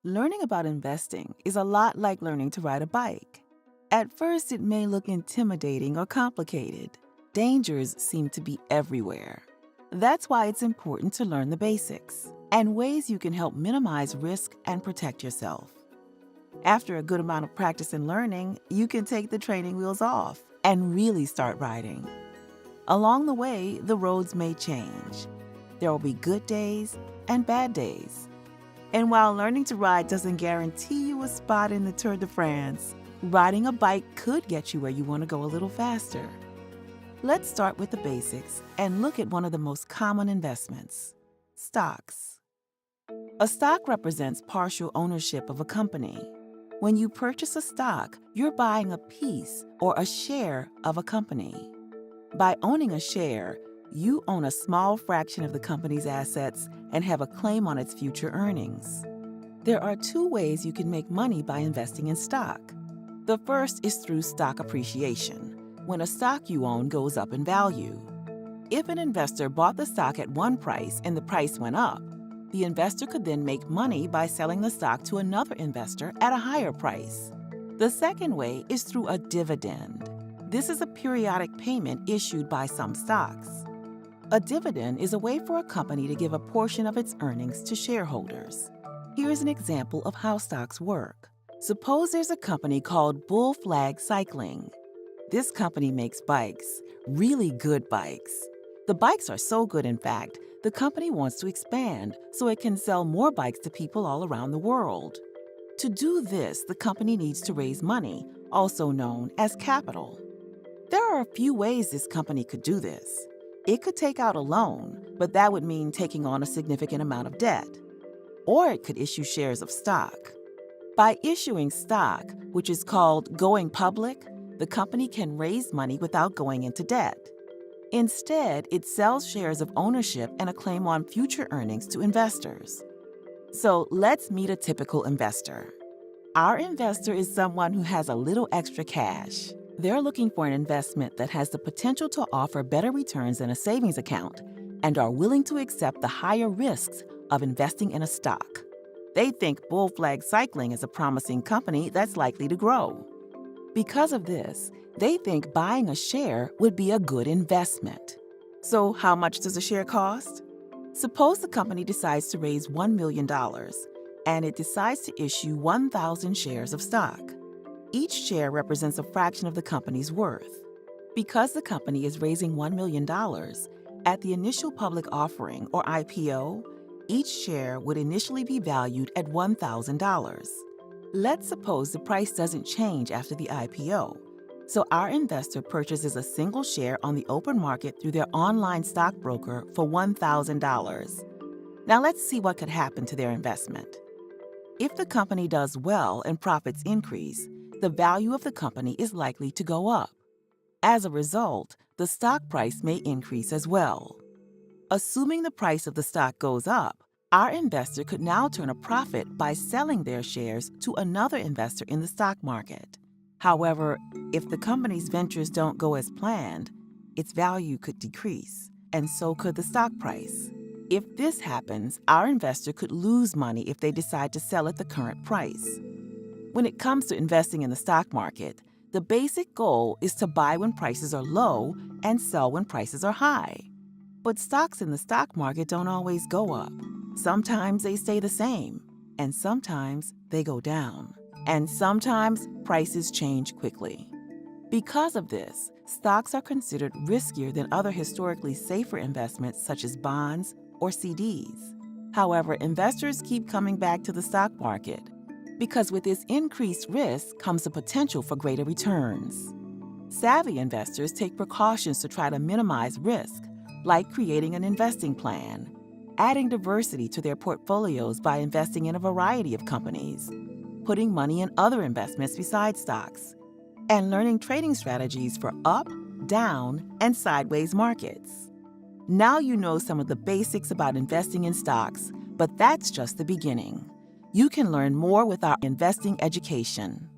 Learning about investing is a lot like learning to ride a bike. At first, it may look intimidating or complicated. Dangers seem to be everywhere. That's why it's important to learn the basics and ways you can help minimize risk and protect yourself. After a good amount of practice and learning, you can take the training wheels off and really start riding. Along the way, the roads may change. There will be good days and bad days. And while learning to ride doesn't guarantee you a spot in the Tour de France, riding a bike could get you where you want to go a little faster. Let's start with the basics and look at one of the most common investments: stocks. A stock represents partial ownership of a company. When you purchase a stock, you're buying a piece or a share of a company. By owning a share, you own a small fraction of the company's assets and have a claim on its future earnings. There are two ways you can make money by investing in stock. The first is through stock appreciation, when a stock you own goes up in value. If an investor bought the stock at one price and the price went up, the investor could then make money by selling the stock to another investor at a higher price. The second way is through a dividend. This is a periodic payment issued by some stocks. A dividend is a way for a company to give a portion of its earnings to shareholders. Here's an example of how stocks work. Suppose there's a company called Bull Flag Cycling. This company makes bikes, really good bikes. The bikes are so good, in fact, the company wants to expand so it can sell more bikes to people all around the world. To do this, the company needs to raise money, also known as capital. There are a few ways this company could do this. It could take out a loan, but that would mean taking on a significant amount of debt. Or it could issue shares of stock. By issuing stock, which is called going public, the company can raise money without going into debt. Instead, it sells shares of ownership and a claim on future earnings to investors. So let's meet a typical investor. Our investor is someone who has a little extra cash. They're looking for an investment that has the potential to offer better returns than a savings account and are willing to accept the higher risks of investing in a stock. They think Bull Flag Cycling is a promising company that's likely to grow. Because of this, they think buying a share would be a good investment. So how much does a share cost? Suppose the company decides to raise $1 million and it decides to issue 1,000 shares of stock. Each share represents a fraction of the company's worth. Because the company is raising $1 million, at the initial public offering, or IPO, each share would initially be valued at $1,000. Let's suppose the price doesn't change after the IPO, so our investor purchases a single share on the open market through their online stockbroker for $1,000. Now let's see what could happen to their investment. If the company does well and profits increase, the value of the company is likely to go up. As a result, the stock price may increase as well. Assuming the price of the stock goes up, our investor could now turn a profit by selling their shares to another investor in the stock market. However, if the company's ventures don't go as planned, its value could decrease, and so could the stock price. If this happens, our investor could lose money if they decide to sell at the current price. When it comes to investing in the stock market, the basic goal is to buy when prices are low and sell when prices are high. But stocks in the stock market don't always go up. Sometimes they stay the same, and sometimes they go down. And sometimes prices change quickly. Because of this, stocks are considered riskier than other historically safer investments such as bonds or CDs. However, investors keep coming back to the stock market because with this increased risk comes the potential for greater returns. Savvy investors take precautions to try to minimize risk, like creating an investing plan, adding diversity to their portfolios by investing in a variety of companies, putting money in other investments besides stocks, and learning trading strategies for up, down, and sideways markets. Now you know some of the basics about investing in stocks, but that's just the beginning. You can learn more with our investing education.